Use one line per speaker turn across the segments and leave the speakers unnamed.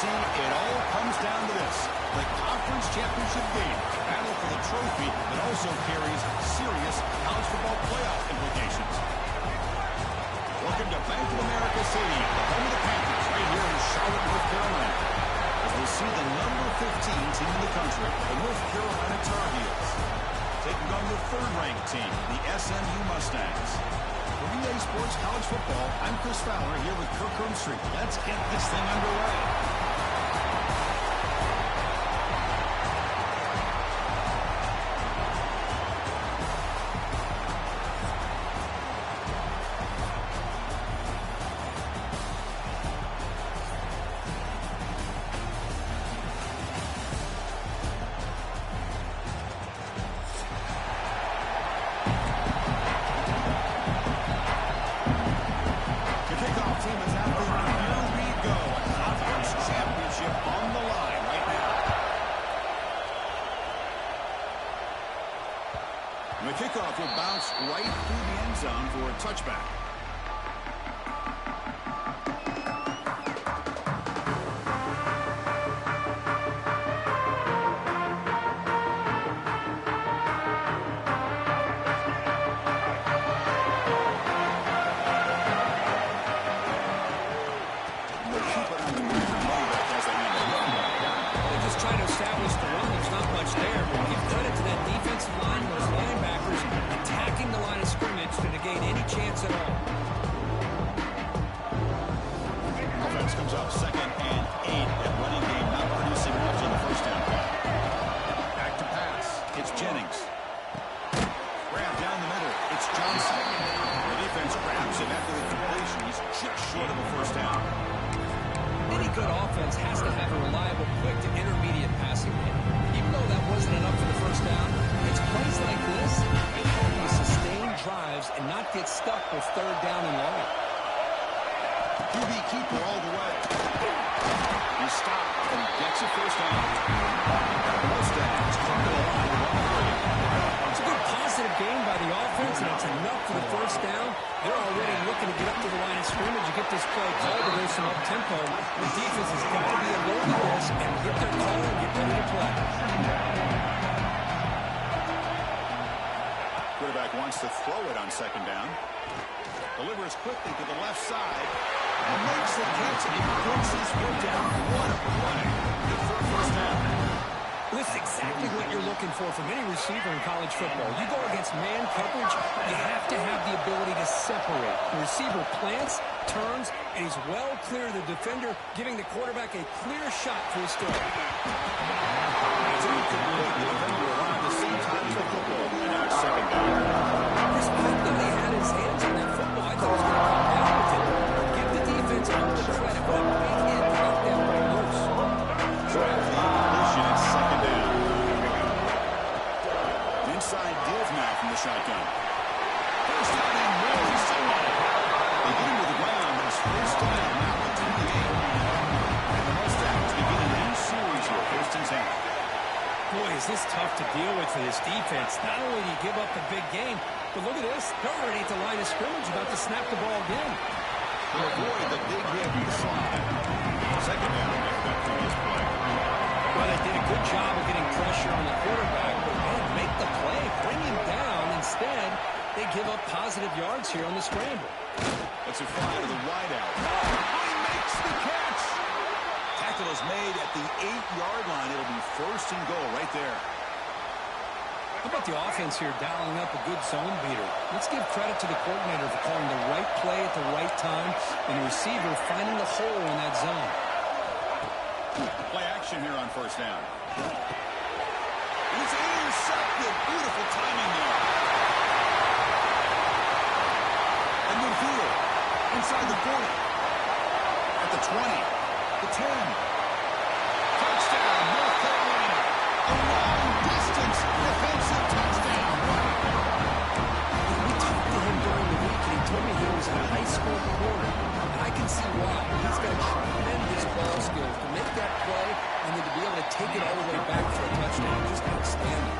see, it all comes down to this. The conference championship game, battle for the trophy that also carries serious college football playoff implications. Welcome to Bank of America Stadium, the home of the Panthers, right here in Charlotte, North Carolina. As we see the number 15 team in the country, the North Carolina Tar Heels, taking on the third-ranked team, the SMU Mustangs. For EA Sports College Football, I'm Chris Fowler here with Kirk Herbstreit. Let's get this thing underway. The kickoff will bounce right through the end zone for a touchback.
They just try to establish the run. There's not much there, but give credit to that defensive line, those linebackers attacking the line of scrimmage to negate any chance at all.
Offense comes up 2nd and 8. That running game not producing much on the first down play. Back to pass. It's Jennings. Grab down the middle. It's Johnson. The defense grabs him after the completion. He's just short of a first down.
Any good offense has to have a reliable, quick to intermediate passing game. Even though that wasn't enough for the first down, it's plays like this that help you sustain drives and not get stuck with third down and long.
QB keeper all the way. He stopped and he gets a first down. Mustangs come to the line to run away.
It's a good positive game by the offense, and it's enough for the first down. They're already looking to get up to the line of scrimmage and get this play called to go some up-tempo. The defense has got to be alert to this and get their call and get ready to play.
Quarterback wants to throw it on 2nd down. Delivers quickly to the left side. And makes the catch and puts his foot down. What a play. Good for a first down.
This is exactly what you're looking for from any receiver in college football. You go against man coverage, you have to have the ability to separate. The receiver plants, turns, and he's well clear of the defender, giving the quarterback a clear shot for his throw.
Two complete. The defender arrived the same time as the football. And now it's 2nd down.
Chris Putnam had his hands on that football. I thought he was going to come down with it. Give the defense all the credit for that big hit to get that ball loose.
Drive the completion at 2nd down. Inside deals now from the shotgun. First down and more. He's still on it. They get him to the ground. It's first down now at 28. And the Mustangs begin a new series here. 1st and 10.
Boy, is this tough to deal with for this defense. Not only do you give up a big game, but look at this. They're already at the line of scrimmage about to snap the ball again.
To avoid the big hit inside. 2nd down after that previous play.
Well, they did a good job of getting pressure on the quarterback, but man, make the play, bring him down. Instead, they give up positive yards here on the scramble.
It's a fly to the wideout. He makes the catch. Tackle is made at the 8-yard line. It'll be 1st and goal right there.
How about the offense here dialing up a good zone beater? Let's give credit to the coordinator for calling the right play at the right time and the receiver finding the hole in that zone.
Play action here on 1st down. He's intercepted. Beautiful timing there. And midfield. Inside the 40. At the 20. The 10. Touchdown, North Carolina. A long-distance defensive touchdown.
We talked to him during the week, and he told me he was a high school corner. And I can see why. He's got tremendous ball skills to make that play and then to be able to take it all the way back for a touchdown. Just outstanding.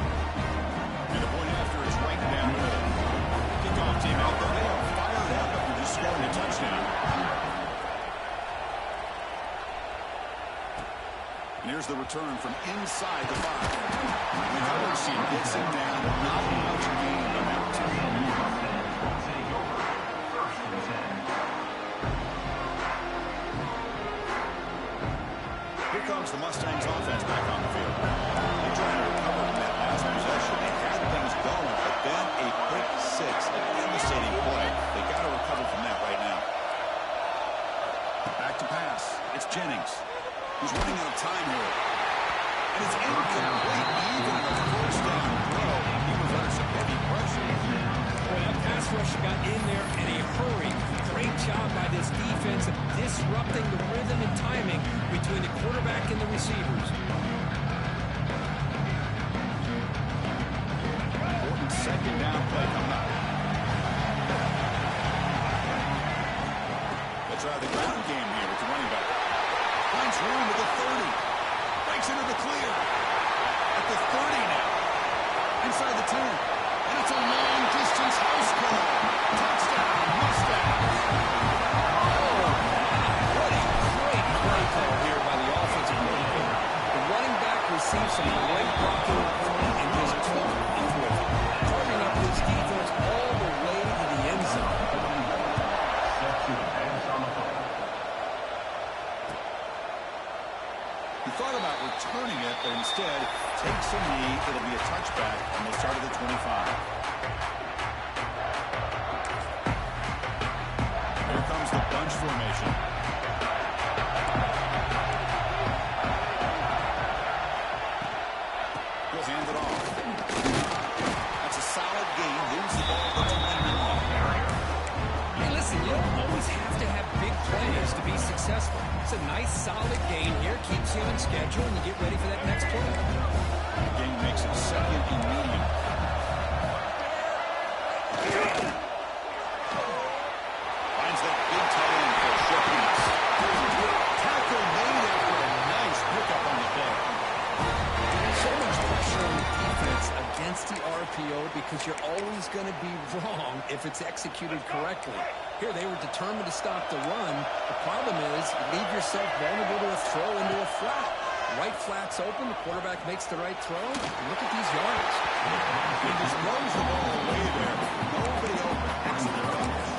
And the point after is right down the middle. Kickoff team out there. They are fired up after just scoring a touchdown. Here's the return from inside the 5. McCutcheon gets him down. Not much gain on that return. Here comes the Mustangs offense back on the field. They're trying to recover from that last possession. They had things going, but then a pick 6, a devastating play. They got to recover from that right now. Back to pass. It's Jennings. He's running out of time here. And it's incomplete. Even with the first down throw, he was under some heavy pressure.
Well, that pass rush got in there in a hurry. Great job by this defense of disrupting the rhythm and timing between the quarterback and the receivers.
Important second down play coming up. Let's try the ground game here with the running back. Finds room at the 30. Breaks into the clear. At the 30 now. Inside the 10. And it's a long-distance house call. Touchdown, Mustangs.
Oh, what a great play call here by the offensive coordinator. The running back received some great blocking and just took off with it, turning up his defense all the way to the end zone.
He thought about returning it, but instead takes a knee. It'll be a touchback, and they'll start at the 25. Here comes the bunch formation. He'll hand it off. That's a solid gain. Lose the ball at the 21.
Hey, listen, you don't always have to have big plays to be successful. It's a nice, solid gain here. Keeps you on schedule, and you get ready for that next play.
The game makes it second and medium. Finds that big tight end for a short pass. Tackle made after a nice pickup on the play.
So much pressure on the defense against the RPO because you're always going to be wrong if it's executed correctly. Here, they were determined to stop the run. The problem is you leave yourself vulnerable to a throw into a flat. Right flat's open. The quarterback makes the right throw. And look at these yards.
He just runs the ball away there. Nobody open. Excellent coverage.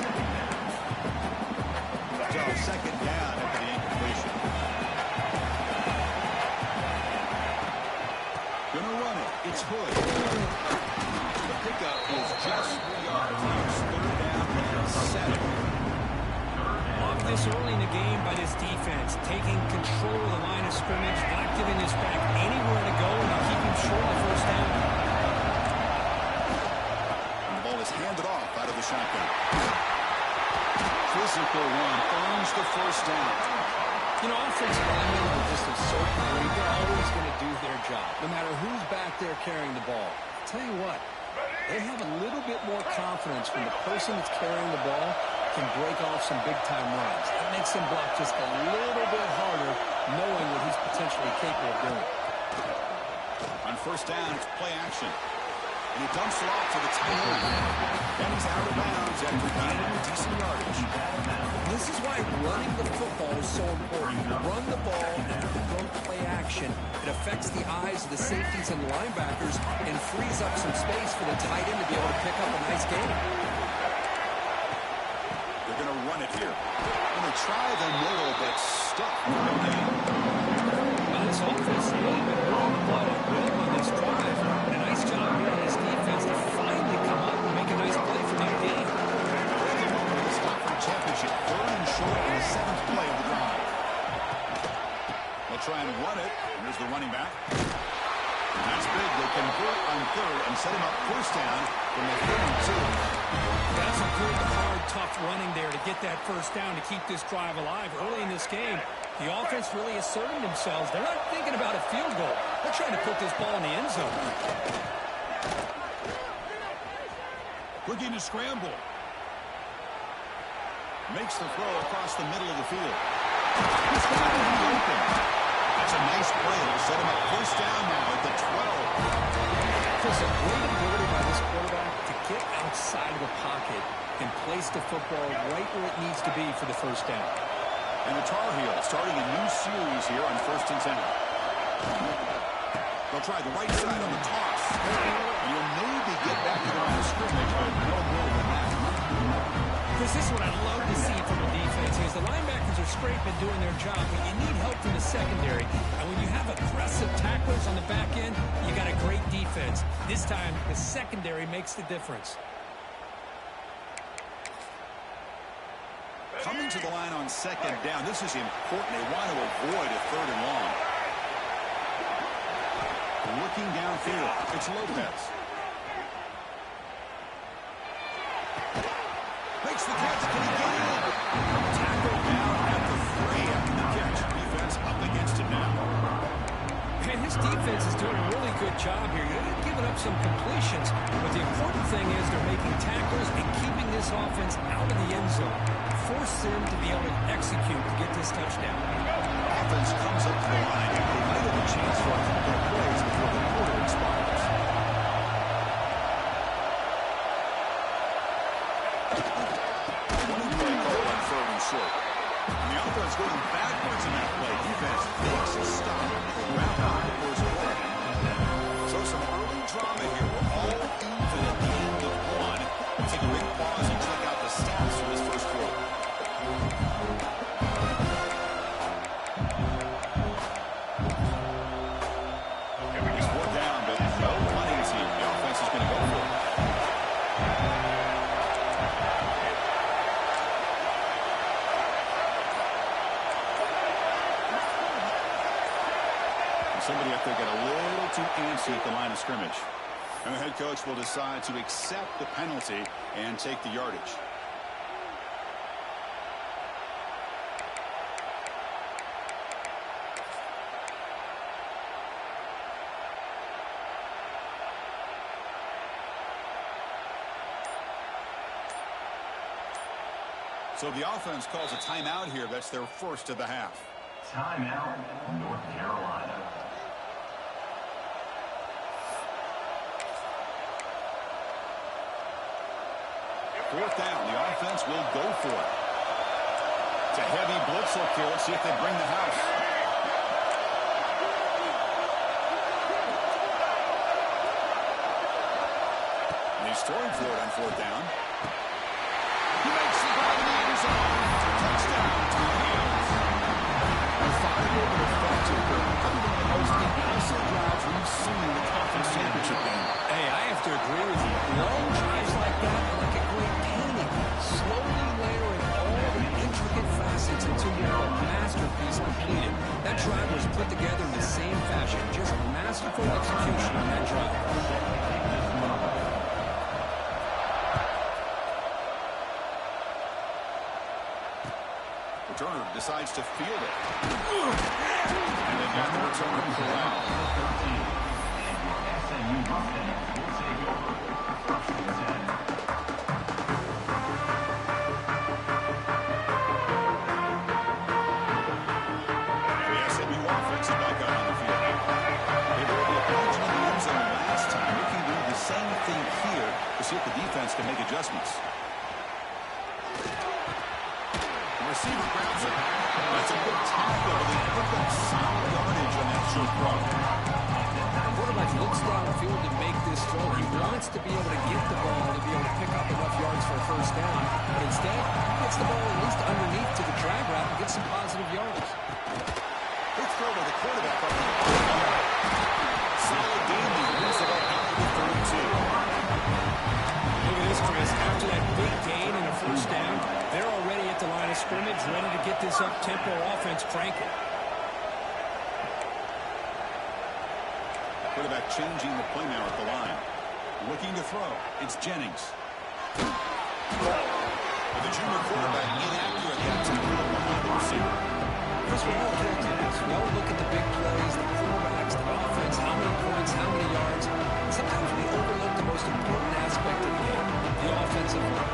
So second down after the incompletion. Gonna run it. It's Hood. The pickup is just 3 yards. Here's third down and 7.
Off this early in the game by this defense, taking control of the line of scrimmage, not giving this back anywhere to go, and keep him short of the first down.
And the ball is handed off out of the shotgun. Physical one earns the first down.
You know, offensive linemen are just a certain breed. They're always going to do their job, no matter who's back there carrying the ball. I'll tell you what, they have a little bit more confidence when the person that's carrying the ball can break off some big-time runs. That makes him block just a little bit harder, knowing what he's potentially capable of doing.
On first down, it's play action. And he dumps it off to the tight end. And he's out of bounds after gaining decent yardage.
This is why running the football is so important. Run the ball after the throw play action. It affects the eyes of the safeties and the linebackers and frees up some space for the tight end to be able to pick up a nice gain.
They're going to run it here. And they try the middle, but stuck with no gain.
Well, this offense has really been running a lot of rhythm on this drive. And a nice job here on this defense to finally come up and make a nice play for that gain.
Championship, third and short in the 7th play of the drive. They'll try and run it. Here's the running back. That's big. They convert on third and set him up first down from the 32.
That's a good, hard, tough running there to get that first down to keep this drive alive. Early in this game, the offense really asserting themselves. They're not thinking about a field goal. They're trying to put this ball in the end zone.
Looking to scramble. Makes the throw across the middle of the field. He's going to be open. That's a nice play. It'll set him up first down now at the 12.
Just a great ability by this quarterback to get outside of the pocket and place the football right where it needs to be for the first down.
And the Tar Heels starting a new series here on 1st and 10. They'll try the right side on the toss. And you'll maybe get back to the line of scrimmage, but no more than that.
This is what I love to see from a defense. Is the linebackers are scraping, doing their job, but you need help from the secondary. And when you have aggressive tacklers on the back end, you got a great defense. This time, the secondary makes the difference.
Coming to the line on second down, this is important. They want to avoid a third and long. Looking downfield, it's Lopez. Makes the catch. Can he get it? Tackle down at the 3 after the catch. Defense up against it now.
And his defense is doing a really good job here. They're giving up some completions, but the important thing is they're making tackles and keeping this offense out of the end zone. Force them to be able to execute to get this touchdown.
Offense comes up to the line. They might have a chance for a couple of plays before the quarter expires. Short. And the offense going backwards in that play. Defense takes a stop. Round out the first play. So some early drama here. We're all even at the end of one. Let's take a big pause and check out the stats for this first quarter. It's 4th down, but no punting team. The offense is going to go for it. Somebody up there got a little too antsy at the line of scrimmage. And the head coach will decide to accept the penalty and take the yardage. So the offense calls a timeout here. That's their first of the half.
Timeout, North Carolina.
Fourth down, the offense will go for it. It's a heavy blitz look here. Let's see if they bring the house. And he's throwing for it on 4th down. He makes the grab in the end zone. Touchdown, Tigers. Methodical and effective. Probably one of the most impressive drives we've seen in the conference championship game.
Hey, I have to agree with you. Long drives like that are like a great painting. Slowly layering all the intricate facets until you have a masterpiece completed. That drive was put together in the same fashion. Just masterful execution on that drive.
Returner decides to field it. And they got the returner corralled.
SMU Mustangs will take over first and 10.
The SMU offense is back out on the field. They were able to punch in the end zone last time. They can do the same thing here to see if the defense can make adjustments. The receiver grabs it. That's a good tackle, but they pick up solid yardage on that short throw.
Quarterback looks downfield to make this throw. He wants to be able to get the ball to be able to pick up enough yards for a first down. But instead, he gets the ball at least underneath to the drag route and gets some positive yards.
Good throw by the quarterback up in the yard. Solid game. He brings it up out to the 32.
Look at this, Chris. After that big gain and a first down, they're already at the line of scrimmage, ready to get this up-tempo offense cranking.
Quarterback changing the play now at the line. Looking to throw. It's Jennings. But the junior quarterback inaccurate that time behind the receiver.
Chris, we're all connected. We all look at the big plays, the quarterbacks, the offense, how many points, how many yards. Sometimes we overlook the most important aspect of the game, the offensive line.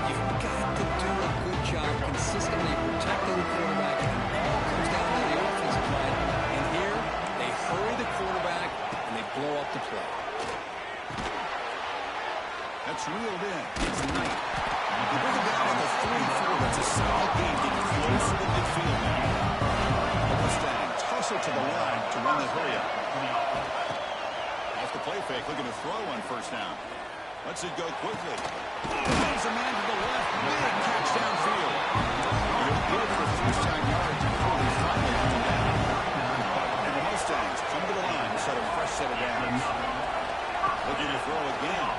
You've got to do a good job consistently protecting the quarterback, and it all comes down to the offensive line. And here, they hurry the quarterback, and they blow up the play.
That's reeled in. It's Knight. They bring it down on the 3-4. That's a solid game. Getting closer to midfield now. The Mustangs tussle closer to the line to run the hurry up. Off the play fake, looking to throw on first down. Lets it go quickly. There's a man to the left. Big catch downfield. He'll good for first down yards before they finally run him down. And the Mustangs come to the line to set a fresh set of downs. Looking to throw again.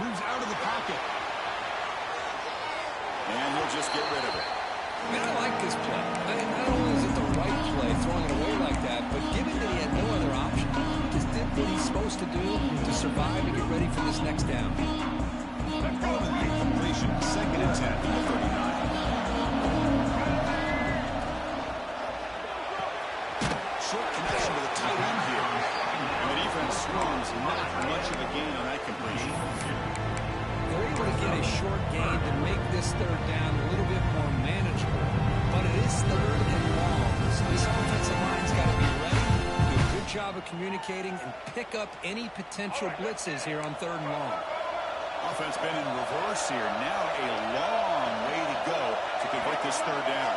Moves out of the pocket. And he'll just get rid of it.
Man, I like this play. Not only is it the right play, throwing it away like that, but given that he had no other option, he just did what he's supposed to do to survive and get ready for this next down.
Completion, 2nd and 10 from the 39. Short connection to the tight end here. And the defense swings not much of a gain on that completion.
They're able to get a short gain to make this third down a little bit more manageable. But it is third and long. So this offensive line's got to be ready, do a good job of communicating, and pick up any potential blitzes here on 3rd and long.
Offense been in reverse here. Now a long way to go to convert this 3rd down.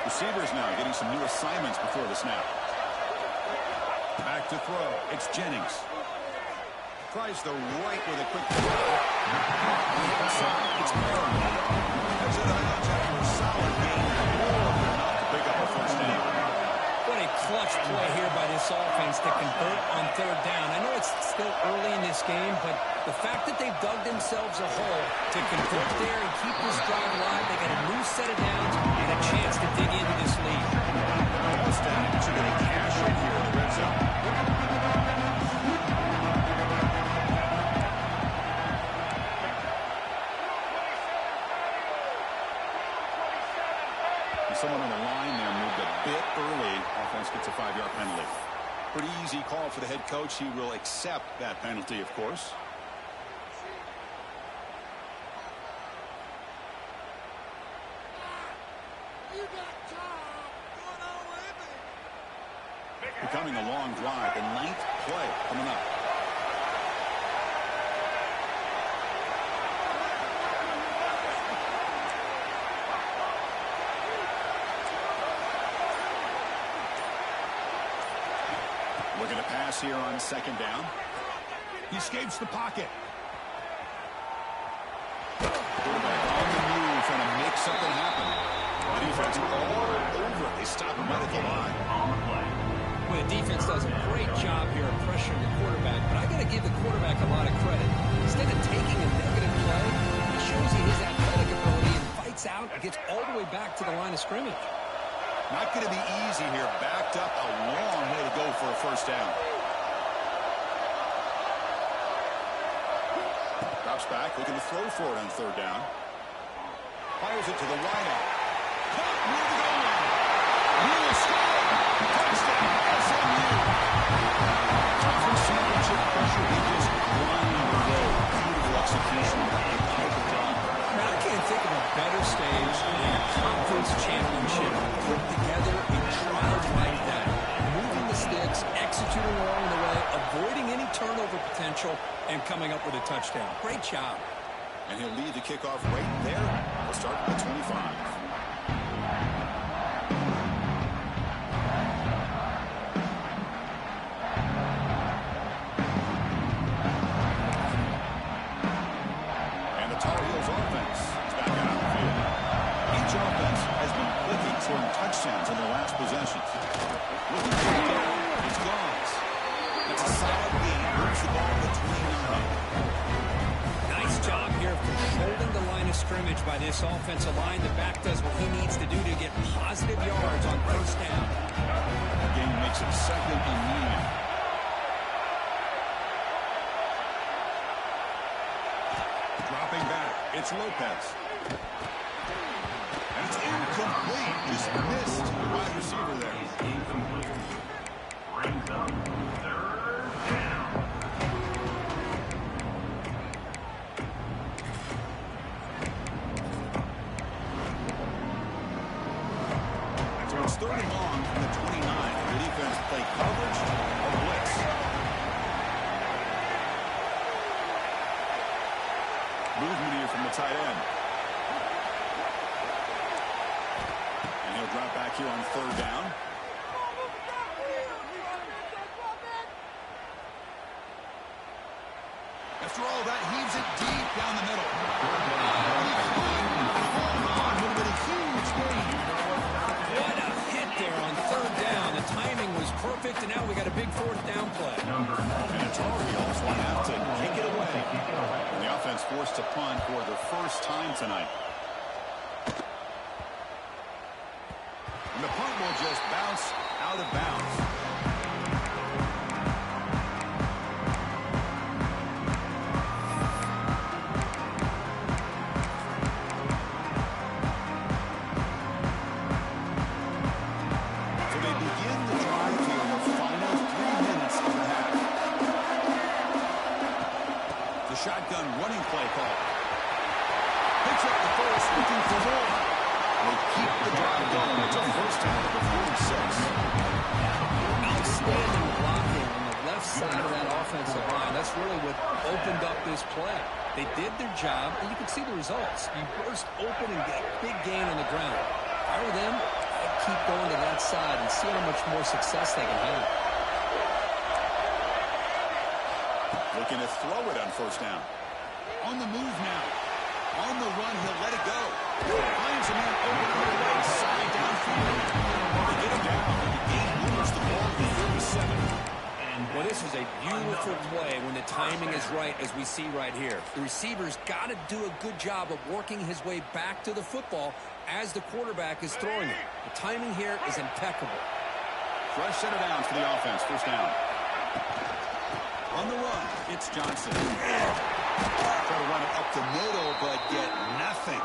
Receivers now getting some new assignments before the snap. Back to throw. It's Jennings. Tries the right with a quick throw. It's Merrill. Has it out after a solid game. More than enough to pick up a first down.
What a clutch play here by this offense to convert on 3rd down. I know it's still early in this game, but the fact that they've dug themselves a hole to convert there and keep this drive alive, they got a new set of downs and a chance to dig into this lead.
Mustangs are going to cash in here in the red zone. Someone on the line there moved a bit early. Offense gets a 5-yard penalty. Pretty easy call for the head coach. He will accept that penalty, of course. Becoming a long drive. The 9th play coming up. Looking to pass here on 2nd down. He escapes the pocket. Quarterback on the move, trying to make something happen. The defense all over. They stop him right at the line.
Well, the defense does a great job here of pressuring the quarterback, but I got to give the quarterback a lot of credit. Instead of taking a negative play, he shows you his athletic ability and fights out and gets all the way back to the line of scrimmage.
Not going to be easy here. Backed up a long way to go for a first down. Drops back, looking to throw for it on 3rd down. Fires it to the wideout. Caught near the goal line. Will score. Touchdown, SMU. Conference championship pressure. They just grind the road. Beautiful execution.
Man, I can't think of a better stage than a conference championship. Put together a drive like that. Moving the sticks, executing along the way, avoiding any turnover potential, and coming up with a touchdown. Great job.
And he'll lead the kickoff right there. We'll start at the 25. Touchdowns in their last possessions. Looking for the goal. It's gone. That's a solid gain. Moves the ball to 29.
Nice job here of controlling the line of scrimmage by this offensive line. The back does what he needs to do to get positive yards on 1st down.
The game makes it 2nd and medium. Dropping back. It's Lopez. And it's incomplete. Just missed the wide receiver there.
Incomplete. Brings up 3rd down.
So it's 3rd and long from the 29. The defense play coverage or blitz. Movement here from the tight end. back here on 3rd down. After all that, heaves it deep down the middle. Would have been a huge gain.
What a hit there on 3rd down. The timing was perfect, and now we got a big 4th down play.
And the Tar Heels will have to kick it away. And the offense forced to punt for the first time tonight. And the punt will just bounce out of bounds. Shotgun running play call. Picks up the first, looking for more. They keep the drive going. It's a first down at the 46.
Outstanding blocking on the left side of that offensive line. That's really what opened up this play. They did their job, and you can see the results. You burst open and get a big gain on the ground. If I were them, I'd keep going to that side and see how much more success they can have.
Looking to throw it on first down. On the move now. On the run, he'll let it go. Finds a man open on the right side downfield. They get him down. The game moves the ball to 37.
Well, this is a beautiful play when the timing is right, as we see right here. The receiver's got to do a good job of working his way back to the football as the quarterback is throwing it. The timing here is impeccable.
Fresh set of downs for the offense. First down. On the run, it's Johnson. Try to run it up the middle, but get nothing.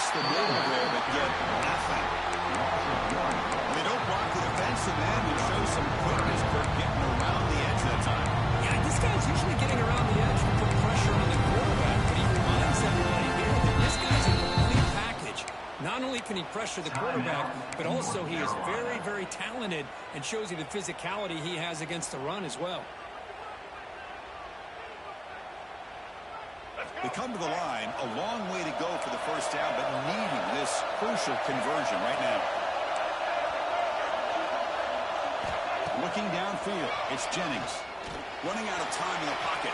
The middle there, but get nothing. They don't block the defensive end and show some quickness for getting around the edge that time.
Yeah, this guy's usually getting around the edge to put pressure on the quarterback, but he reminds everybody here that this guy's a complete package. Not only can he pressure the quarterback, but also he is very, very talented and shows you the physicality he has against the run as well.
They come to the line, a long way to go for the first down, but needing this crucial conversion right now. Looking downfield, it's Jennings. Running out of time in the pocket.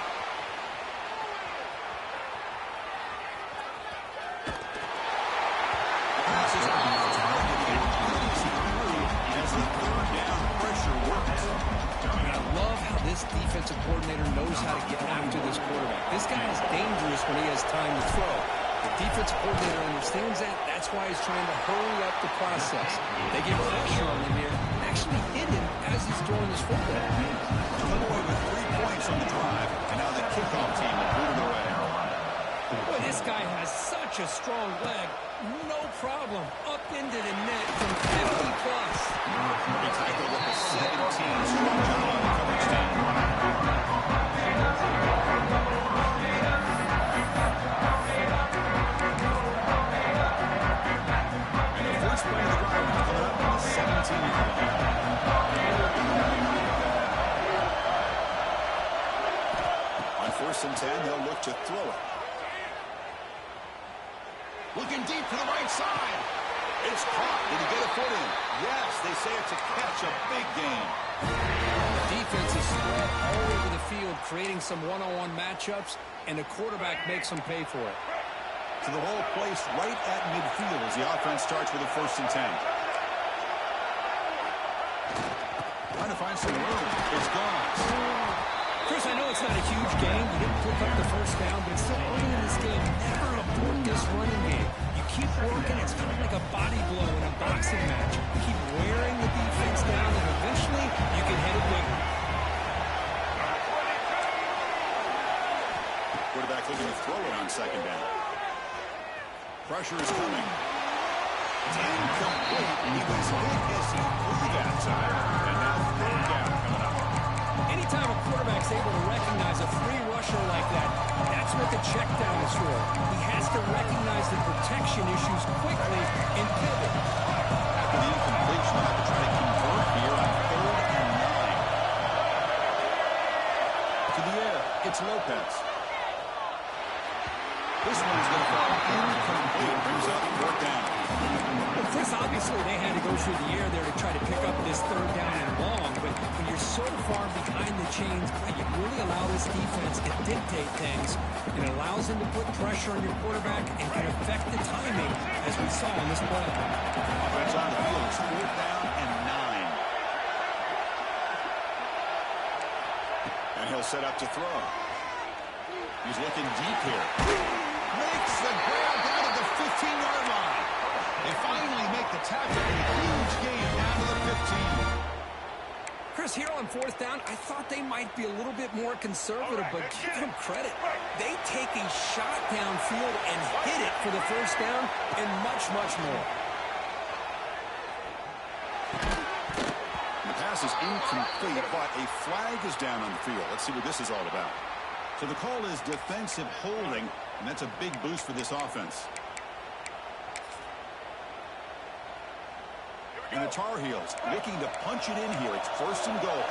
The pass is off target. As the 3rd down pressure works.
I love how this defensive coordinator knows how to get after this quarterback. This guy is dangerous when he has time to throw. The defensive coordinator understands that. That's why he's trying to hurry up the process. They get pressure on him here and actually hit him as he's throwing this football.
Come away with 3 points on the drive, and now the kickoff team will boot it away.
Boy, this guy has such a strong leg. No problem. Up into the net from 50 plus.
He tackled with a 17. Strong job on the coverage team. And the first play of the drive is coming up on the 17-yard line. On 1st and 10, they'll look to throw it. Looking deep to the right side. It's caught. Did he get a foot in? Yes, they say it's a catch, a big gain.
The defense is spread all over the field, creating some one-on-one matchups, and the quarterback makes them pay for it.
So the whole place right at midfield as the offense starts with a 1st and 10. Trying to find some room. It's gone.
Chris, I know it's not a huge game. You didn't pick up the first down, but it's still early in this game. Never abort this running game. You keep working. It's kind of like a body blow in a boxing match. You keep wearing the defense down, and eventually you can hit it bigger.
quarterback looking to throw it on second down. Pressure is coming. Incomplete. He was hit as he threw that time. And now third down coming up.
Anytime a quarterback's able to recognize a free rusher like that, that's what the check down is for. He has to recognize the protection issues quickly and pivot.
After the incompletion, he'll have to try to convert here on 3rd and 9. To the air, it's Lopez. This one's going to fall incomplete. Brings up 4th down.
Well, Chris, obviously they had to go through the air there to try to pick up this 3rd down and long, but when you're so far behind the chains, you really allow this defense to dictate things. It allows them to put pressure on your quarterback and can affect the timing, as we saw in this play.
Offense on the field. It's 4th down and 9. And he'll set up to throw. He's looking deep here. Makes the grab down at the 15-yard line. They finally make the tackle in a huge gain down to the 15.
Chris, here on 4th down, I thought they might be a little bit more conservative, but give them credit. They take a shot downfield and hit it for the 1st down and much, much more.
The pass is incomplete, but a flag is down on the field. Let's see what this is all about. So the call is defensive holding, and that's a big boost for this offense. And the Tar Heels looking to punch it in here. It's 1st and goal.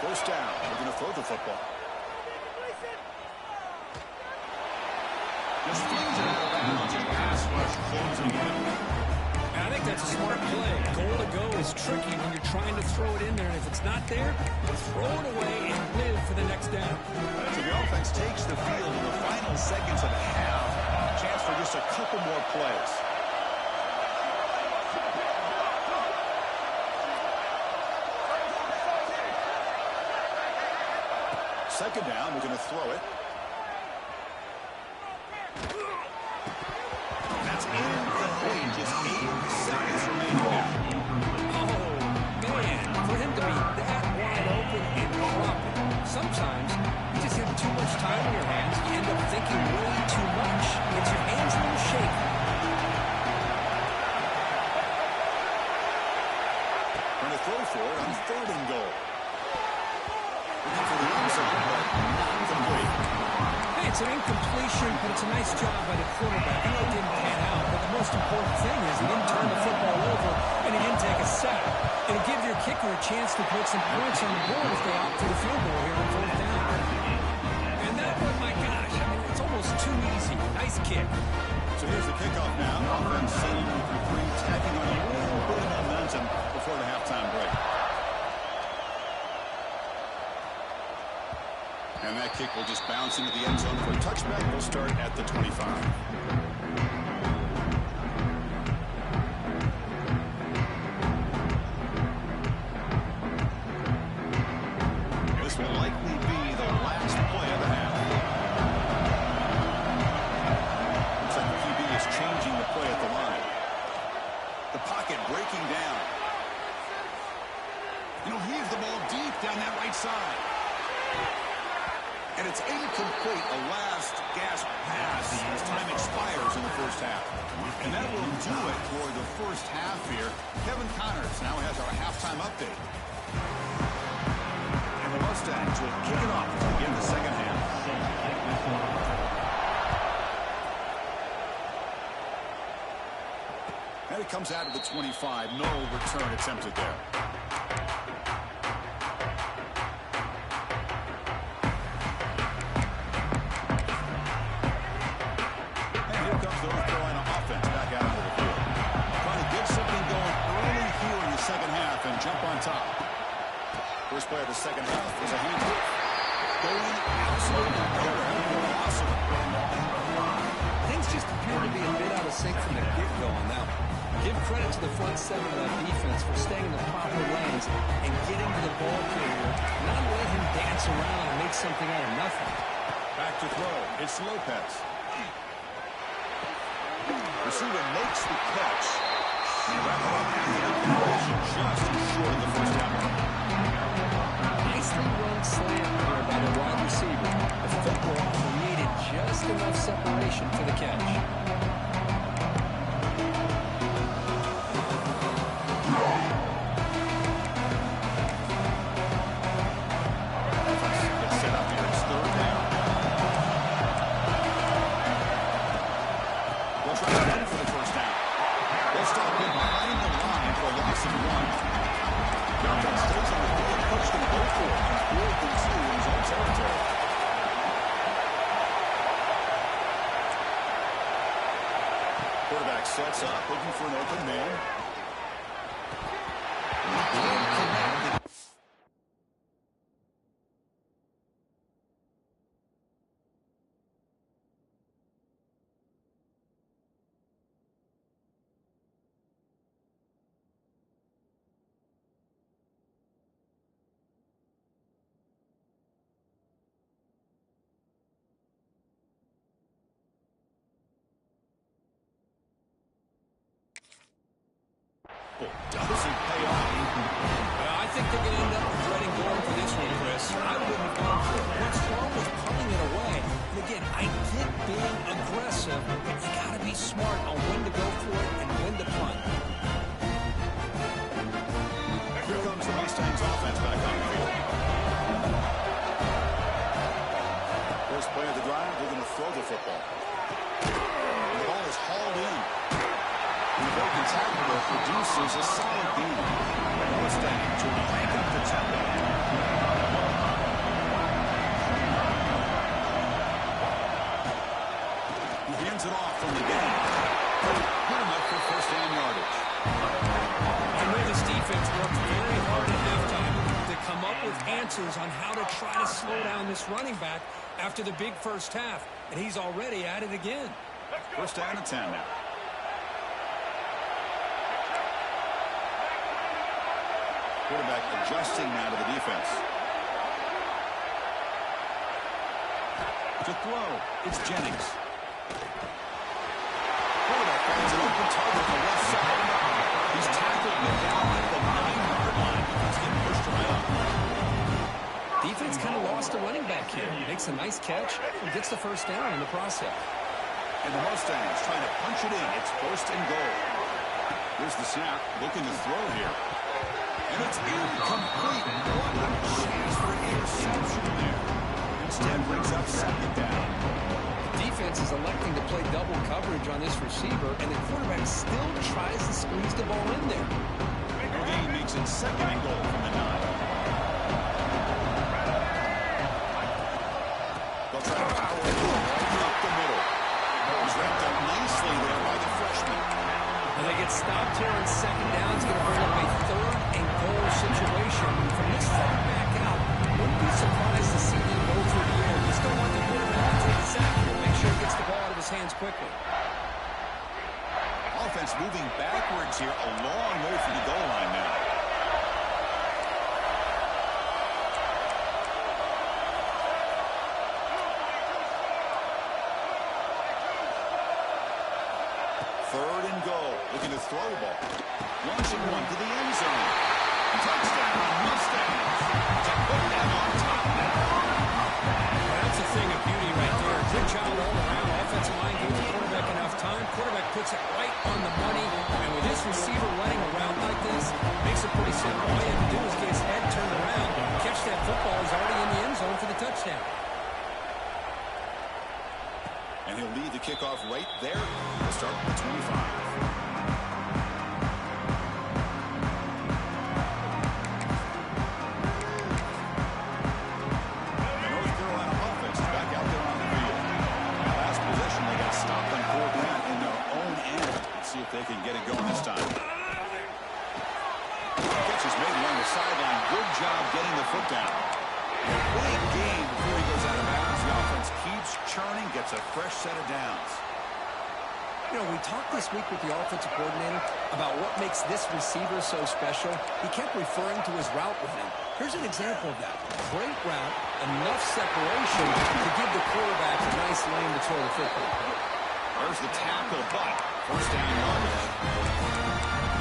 1st down. They're going to throw the football. Just flings it out of bounds. And pass rush closing in.
I think that's a smart play. Goal to go is tricky when you're trying to throw it in there, and if it's not there, throw it away and live for the next down.
So the offense takes the field in the final seconds of the half. Chance for just a couple more plays. Second down, we're going to throw it. That's incomplete. Just 8 seconds remaining now.
Oh, man, for him to be that wide open and drop it. Sometimes you just have too much time on your hands. You end up thinking way too much. It's your hands a little shaky.
Trying to throw for it on 3rd and goal. Looking for the inside, but not complete.
Hey, it's an incompletion, but it's a nice job by the quarterback. I know it didn't pan out, but the most important thing is he didn't turn the football over and he didn't take a sack. It'll give your kicker a chance to put some points on the board if they opt for the field goal here on 4th down. And that one, my gosh, I mean, it's almost too easy. Nice kick.
So here's the kickoff now. Offense setting for 3, tacking on a little bit of momentum before the halftime break. And that kick will just bounce into the end zone for a touchback. We'll start at the 25. This will likely be the last play of the half. Looks like the QB is changing the play at the line. The pocket breaking down. And he'll heave the ball deep down that right side. And it's incomplete, a last gasp pass as time expires in the 1st half. And that will do it for the 1st half here. Kevin Connors now has our halftime update. And the Mustangs will kick it off to begin the 2nd half. And it comes out of the 25. No return attempted there. Jump on top. First play of the 2nd half is a handoff. Going absolutely awesome.
Things just appear to be a bit out of sync from the get-go on that one. Give credit to the front 7 of that defense for staying in the proper lanes and getting to the ball carrier, not let him dance around and make something out of nothing.
Back to throw. It's Lopez. Receiver makes the catch. And wrap it up after the conversion, just short of the 1st down mark.
Nicely run slant here by the wide receiver. The football created just enough separation for the catch.
Quarterback sets up, looking for an open man. Doesn't pay off.
I think they're going to end up regretting going for this one, Chris. I wouldn't have gone for it. What's wrong with punting it away? And again, I get being aggressive, but you got to be smart on when to go for it and when to punt.
Here comes the Mustangs offense back on the field. First play of the drive, they're going to throw the football. The ball is hauled in. The broken tackle there produces a solid beat. Mustangs will crank up the tempo. He hands it off from the game. Put him up for first down yardage.
I know this defense worked very hard at halftime to come up with answers on how to try to slow down this running back after the big first half, and he's already at it again.
First down and 10 now. Quarterback adjusting now to the defense. To throw, it's Jennings. Quarterback finds an open target on the left side. He's tackled it down at the 9-yard line. He's getting pushed around.
Defense kind of lost a running back here. Makes a nice catch and gets the first down in the process.
And the Mustangs trying to punch it in. It's first and goal. Here's the snap, looking to throw here. And it's incomplete. What a chance for an interception there. Instead brings up second down.
The defense is electing to play double coverage on this receiver, and the quarterback still tries to squeeze the ball in there.
The game makes it second and goal from the 9. They'll try to power it right up the middle. He's wrapped up nicely there by the freshman.
And they get stopped here on second down. It's going to bring up a third and goal situation. From this far back out, wouldn't be surprised to see them go through the air. You still want the quarterback to take a sack here. Make sure he gets the ball out of his hands quickly.
Offense moving backwards here, a long way from the goal line now. Third and goal, looking to throw the ball. Launching one to the end zone. Touchdown, Mustangs. To put them on top now.
That's a thing of beauty right there. Good job all around. Offensive line gives the quarterback enough time. Quarterback puts it right on the money. And with this receiver running around like this, makes it pretty simple. All you have to do is get his head turned around, catch that football. He's already in the end zone for the touchdown.
And he'll lead the kickoff right there. We'll start with 25. They can get it going this time. Catch is made along the sideline. Good job getting the foot down. Big game before he goes out of bounds. The offense keeps churning, gets a fresh set of downs.
You know, we talked this week with the offensive coordinator about what makes this receiver so special. He kept referring to his route with him. Here's an example of that. Great route, enough separation to give the quarterback a nice lane to throw the football.
There's the tackle, but first down yardage.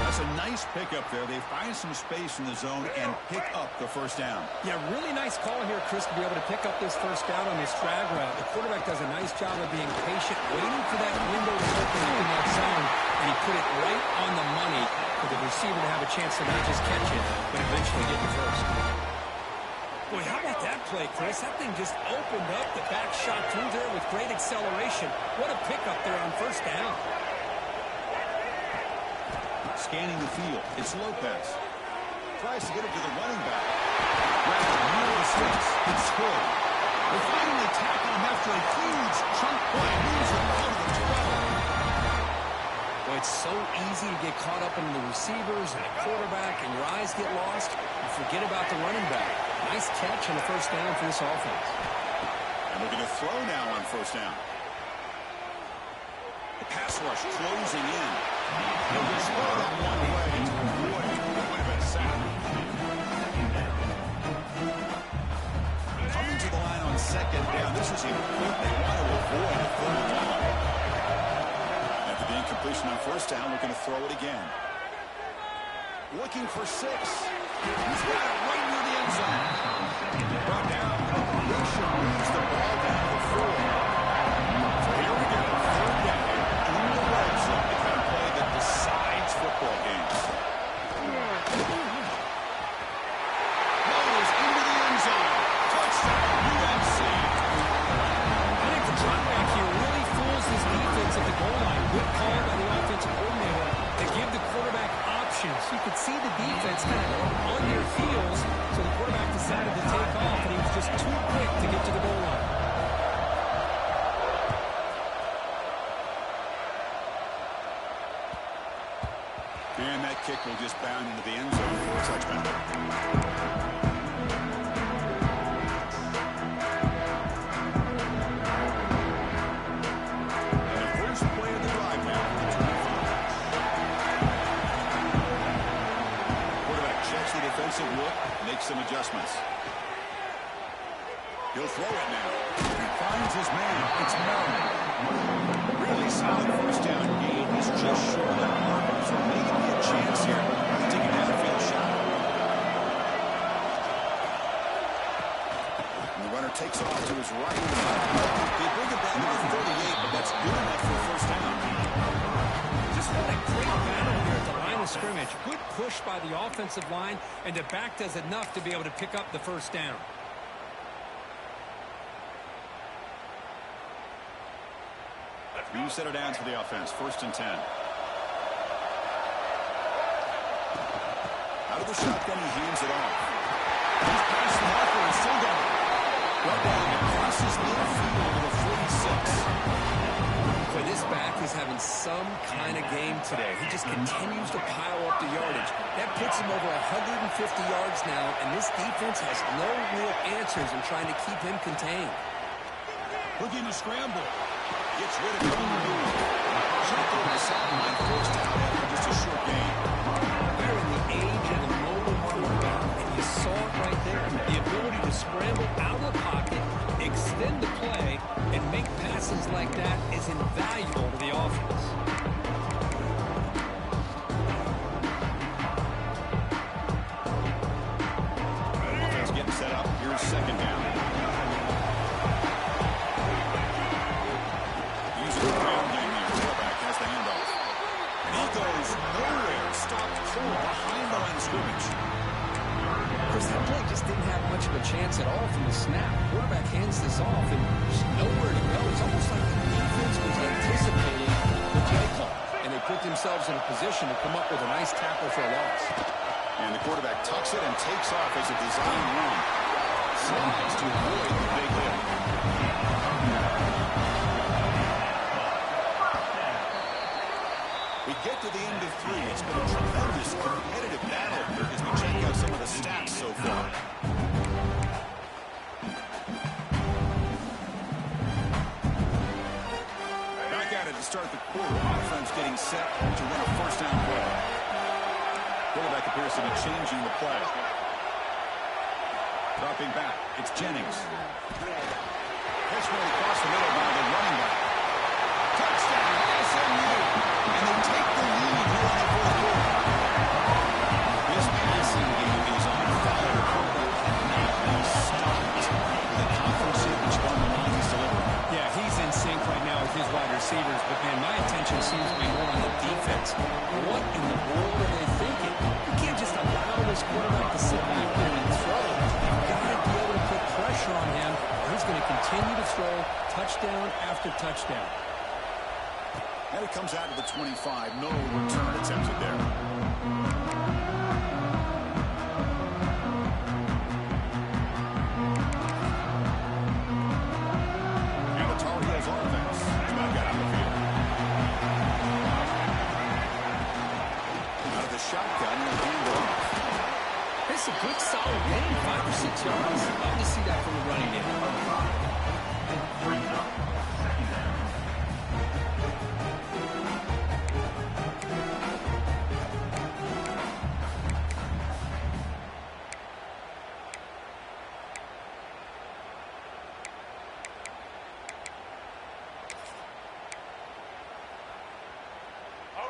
That's a nice pickup there. They find some space in the zone and pick up the first down.
Yeah, really nice call here, Chris, to be able to pick up this first down on this drag route. The quarterback does a nice job of being patient, waiting for that window to open up in that zone, and he put it right on the money for the receiver to have a chance to not just catch it, but eventually get the first. Boy, how about that play, Chris? That thing just opened up, the back shot through there with great acceleration. What a pickup there on first down.
Scanning the field, it's Lopez. Tries to get it to the running back. Grabs a near the sticks. It's scored. They finally tackle him after a huge chunk play. Moves him out of the 12.
Boy, it's so easy to get caught up in the receivers and the quarterback, and your eyes get lost. You forget about the running back. Nice catch and a first down for this offense.
And looking to throw now on first down. The pass rush closing in. He'll just throw that one way. Boy, that might have been a sack. Coming to the line on second down. This is important. They want to avoid a third down. After the incompletion on first down, looking to throw it again. Looking for 6. He's got it right near the end zone. Brought down. Completion moves the ball down to 4. So here we go. Third down in the red zone. The kind of play that decides football games. Ball is into the end zone. Touchdown, UNC.
I think the drop back here really fools this defense at the goal line. Good call by the offensive coordinator to give the quarterback options. You could see the defense kind of on their heels, so the quarterback decided to take off, and he was just too quick to get to the goal line.
And that kick will just bound into the end zone for a touchdown. And the first play of the drive now. Quarterback checks the defensive look, makes some adjustments. He'll throw it now. He finds his man. It's Merriman. Really solid first down gain. He's just short of that mark. So maybe a chance here to take a downfield shot. And the runner takes off to his right. They bring it down to the 38, but that's good enough for a first down.
Just what a great battle here at the line of scrimmage. Good push by the offensive line, and the back does enough to be able to pick up the first down.
You set it down to the offense. 1st and 10. Out of the shotgun, he hands it off. He's past the marker and still got it. Right down and crosses midfield to the 46.
For this back is having some kind of game today. He just continues to pile up the yardage. That puts him over 150 yards now, and this defense has no real answers in trying to keep him contained.
Looking to scramble. Gets rid of it on the move. Check over the sideline. First down after just a short gain.
We're in the age of the mobile quarterback, and you saw it right there. The ability to scramble out of the pocket, extend the play, and make passes like that is invaluable to the offense.
Offense getting set up. Here's second down. Behind the line of scrimmage.
Chris, that play just didn't have much of a chance at all from the snap. Quarterback hands this off, and there's nowhere to go. It's almost like the defense was anticipating the play call, and they put themselves in a position to come up with a nice tackle for a loss.
And the quarterback tucks it and takes off as a design run. Slides to avoid the big hit. We get to the end of 3. It's been a tremendous competitive battle as we check out some of the stats so far. Back at it to start the quarter. Offense getting set to run a first down play. Quarterback appears to be changing the play. Dropping back. It's Jennings. Catch really across the middle by the running back. Touchdown, SMU. And they take the lead here in the fourth quarter.
receivers, but, man, my attention seems to be more on the defense. What in the world are they thinking? You can't just allow this quarterback to sit back there and throw. You've got to be able to put pressure on him, or he's going to continue to throw touchdown after touchdown.
And it comes out to the 25. No return attempted there. Shotgun and hand it off.
It's a good, solid gain, 5 or 6 yards. Love to see that from the running game.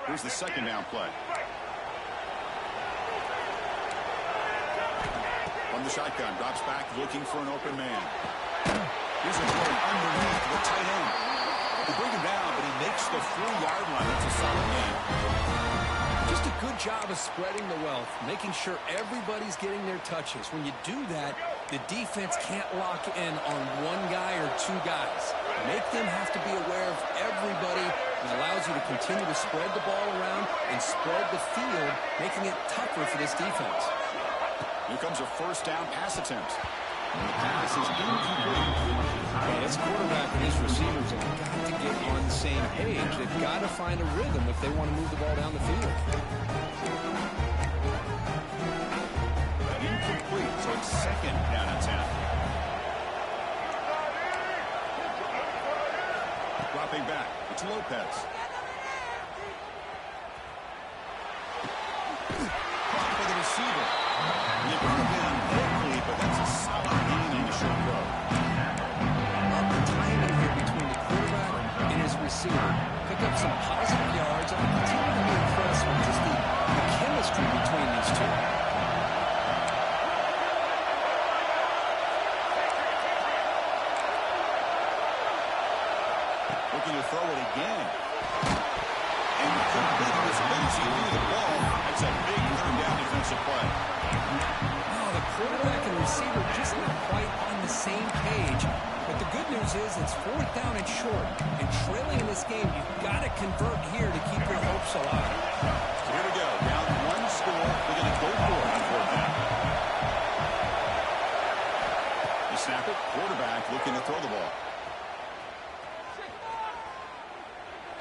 Here's the second down play. From the shotgun, drops back, looking for an open man. Here's a throw underneath the tight end. They bring him down, but he makes the 4-yard line. That's a solid game.
Just a good job of spreading the wealth, making sure everybody's getting their touches. When you do that, the defense can't lock in on one guy or two guys. Make them have to be aware of everybody. It allows you to continue to spread the ball around and spread the field, making it tougher for this defense.
Here comes a first down pass attempt. And the pass is incomplete.
This quarterback and his receivers have got to get on the same page. They've got to find a rhythm if they want to move the ball down the field.
Incomplete, so it's second down and 10. Dropping back, it's Lopez. Caught for the receiver. And it could have been locally, but that's a solid gain on the short throw.
The timing here between the quarterback and his receiver. Pick up some positive yards. I continue to be impressed with just the chemistry between these two.
Looking to throw it again. And completed his lazy through the ball. That's a big third down defensive play.
Oh, the quarterback and receiver just not quite on the same page. But the good news is it's 4th down and short. And trailing in this game, you've got to convert here to keep your hopes alive.
Here we go. Down one score. We're going to go for it on 4th down. You snap it. Quarterback looking to throw the ball.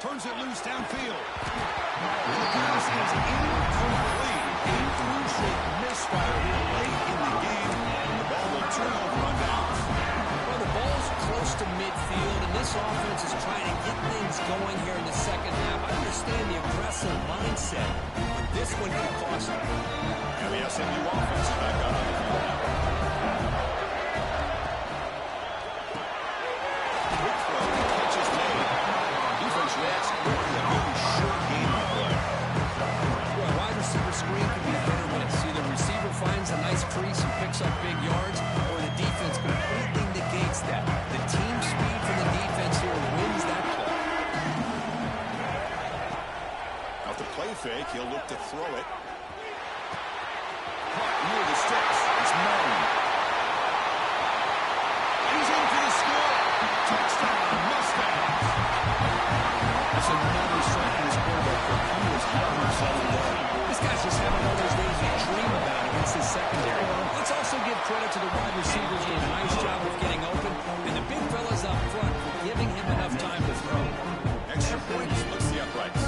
Turns it loose downfield. And the pass is incomplete. A crucial misfire here late in the game. And the ball will turn over on downs.
Well, the ball's close to midfield, and this offense is trying to get things going here in the second half. I understand the aggressive mindset, but this one could cost them.
And the SMU offense is back out on the field now. Quick throw, catch is made. Defense reacts quickly. A very short game on play.
Well, wide receiver screen can be hit or miss. Either receiver finds a nice crease and picks up big yards, or the defense completely negates that. The team speed from the defense here wins that play.
Off the play fake, he'll look to throw it. Caught near the sticks. It's Moan. He's in for the score. Touchdown, Mustangs. That's another strike in his quarterback. He was having himself a day.
This guy's just having one of those days you dream about against his secondary. Let's also give credit to the wide receivers doing a nice job of getting open, and the big fellas up front for giving him enough time to throw.
Extra point splits the uprights.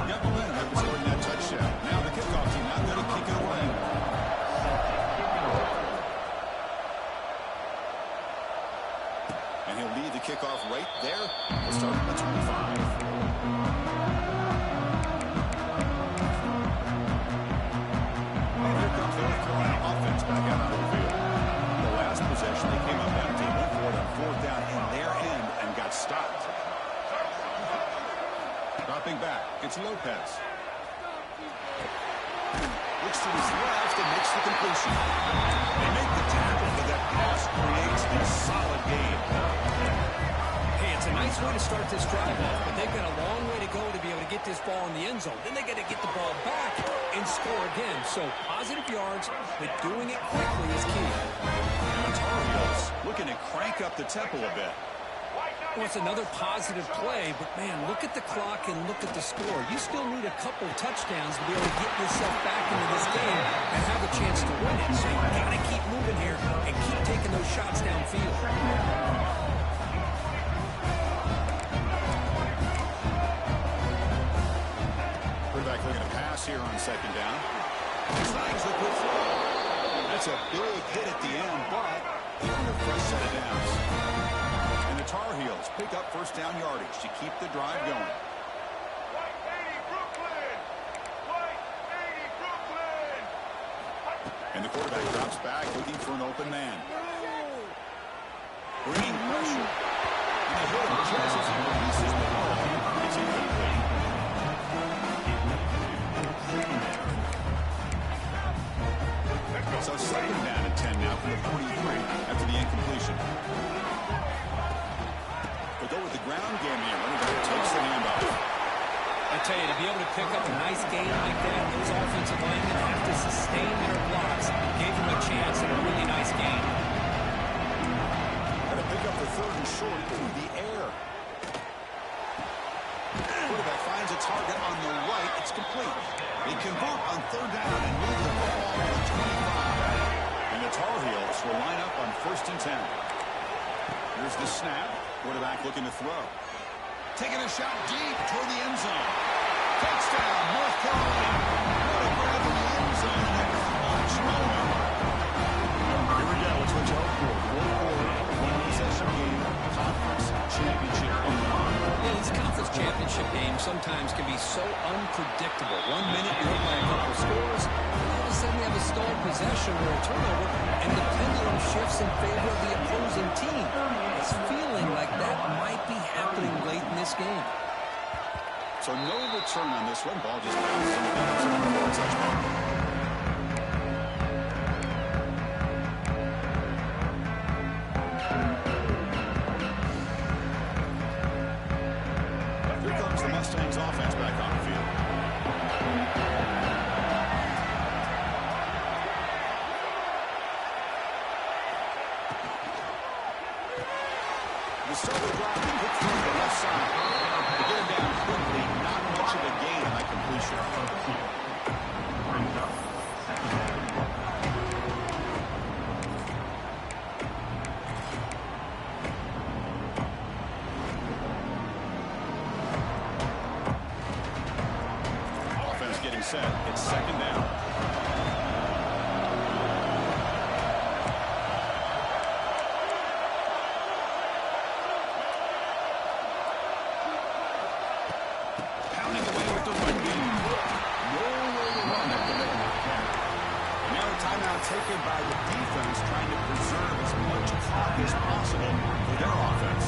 Got momentum after scoring that touchdown. Now the kickoff team not going to kick it away. And he'll lead the kickoff right there. We'll start at the 25. And here comes the North Carolina offense back out onto the field. The last possession, they came up empty, went for it on 4th down in their end and got stopped. Dropping back, it's Lopez. Looks to his left and makes the completion. They make the tackle, but that pass creates a solid gain.
Hey, it's a nice way to start this drive off, but they've got a long way to go to be able to get this ball in the end zone. Then they got to get the ball back and score again. So positive yards, but doing it quickly is key.
And the Tar Heels looking to crank up the tempo a bit.
Well, it's another positive play, but, man, look at the clock and look at the score. You still need a couple touchdowns to be able to get yourself back into this game and have a chance to win it. So you've got to keep moving here and keep taking those shots downfield.
Quarterback looking to pass here on second down. Snags the good throw. That's a big hit at the end, but even a fresh set of downs. And the Tar Heels pick up first down yardage to keep the drive going. And the quarterback drops back looking for an open man. Bringing pressure. And the hit him just as he releases the ball. It's incomplete. So second down and 10 now from the 43 after the incompletion. They'll go with the ground game here. Running back takes the handoff.
I tell you, to be able to pick up a nice game like that, those offensive linemen have to sustain their blocks. Gave them a chance and a really nice game.
Got to pick up the third and short through the air. Quarterback finds a target on the right. It's complete. They convert on third down and move the football to the 25. And the Tar Heels will line up on first and 10. Here's the snap. Quarterback looking to throw. Taking a shot deep toward the end zone. Touchdown, North Carolina. What a grab in the end zone. That was much moment. Here we go. Let's switch out for a one-possession game. Conference championship on the line.
Yeah, these conference championship games sometimes can be so unpredictable. 1 minute you're up by a couple scores, and all of a sudden you have a stalled possession or a turnover, and the pendulum shifts in favor of the opposing team. It's feeling like that might be happening late in this game.
So no return on this one. Ball just bounces in the bounds for a touchdown. Mustangs offense back on the field. The start of the drive, they hit from the left side. They get him down quickly. Not much of a gain on that completion. Set. It's second down. Pounding away with the run game. Nowhere to run after that. Now a timeout taken by the defense, trying to preserve as much clock as possible for their offense.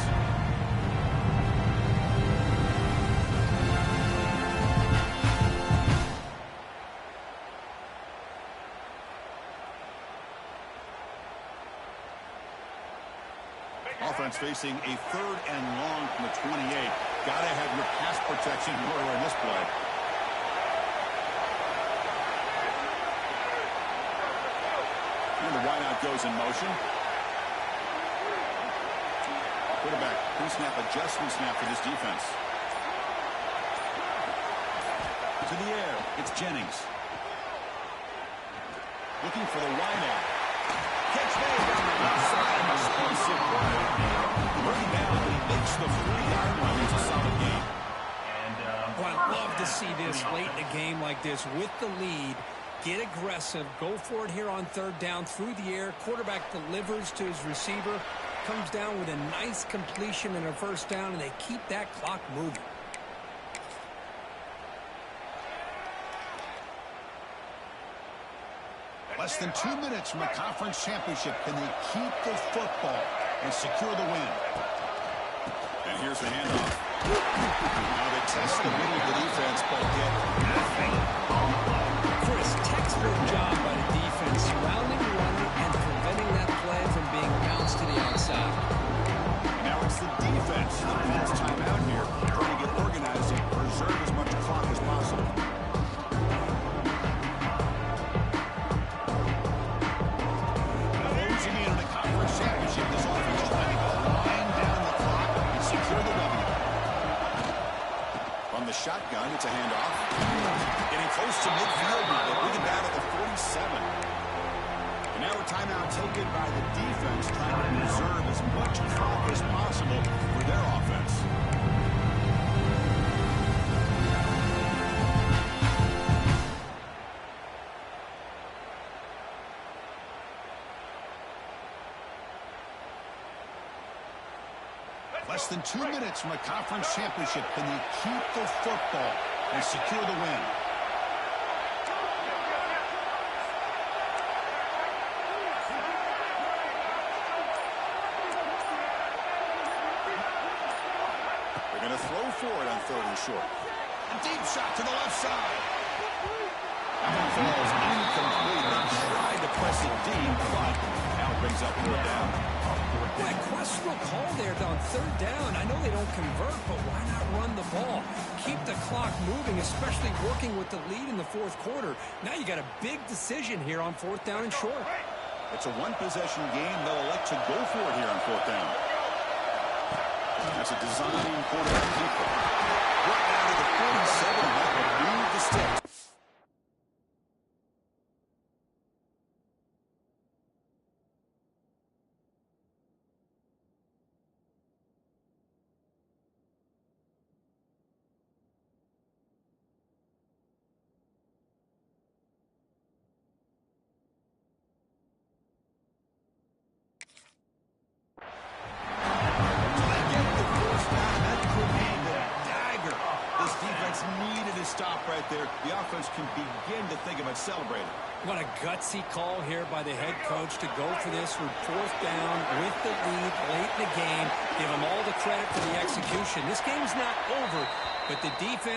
Offense facing a third and long from the 28. Got to have your pass protection in order in this play. And the wideout goes in motion. Quarterback pre-snap adjustment snap for this defense. To the air, it's Jennings. Looking for the wideout. Catch made down the left side. Explosive play. Bring down, he makes the 3-yard line. It's a solid game.
Well, I'd love to see this late in a game like this with the lead. Get aggressive. Go for it here on third down through the air. Quarterback delivers to his receiver. Comes down with a nice completion and a first down, and they keep that clock moving.
Less than 2 minutes from a conference championship. Can they keep the football and secure the win? And here's the handoff. Now they test the middle of the defense, but get nothing.
Chris, textbook job by the defense, surrounding the runner and preventing that play from being bounced to the outside.
Now it's the defense that calls time Young gets a handoff. Getting close to midfield now. They bring it down at the 47. And now a timeout taken by the defense, trying to preserve as much clock as possible for their offense. Less than 2 minutes from a conference championship. Can they keep the football and secure the win? They're going to throw for it on 3rd and short. A deep shot to the left side. That one falls incomplete. They tried to press it deep, but now it brings up 4th down.
Boy, questionable call there on 3rd down. I know they don't convert, but why not run the ball? Keep the clock moving, especially working with the lead in the 4th quarter. Now you got a big decision here on 4th down and short.
It's a one-possession game. They'll elect to go for it here on 4th down. That's a design quarterback keeper. Right down to the 47, and that will move the stick. Stop right there. The offense can begin to think about celebrating.
What a gutsy call here by the head coach to go for this with 4th down with the lead late in the game. Give them all the credit for the execution. This game's not over, but the defense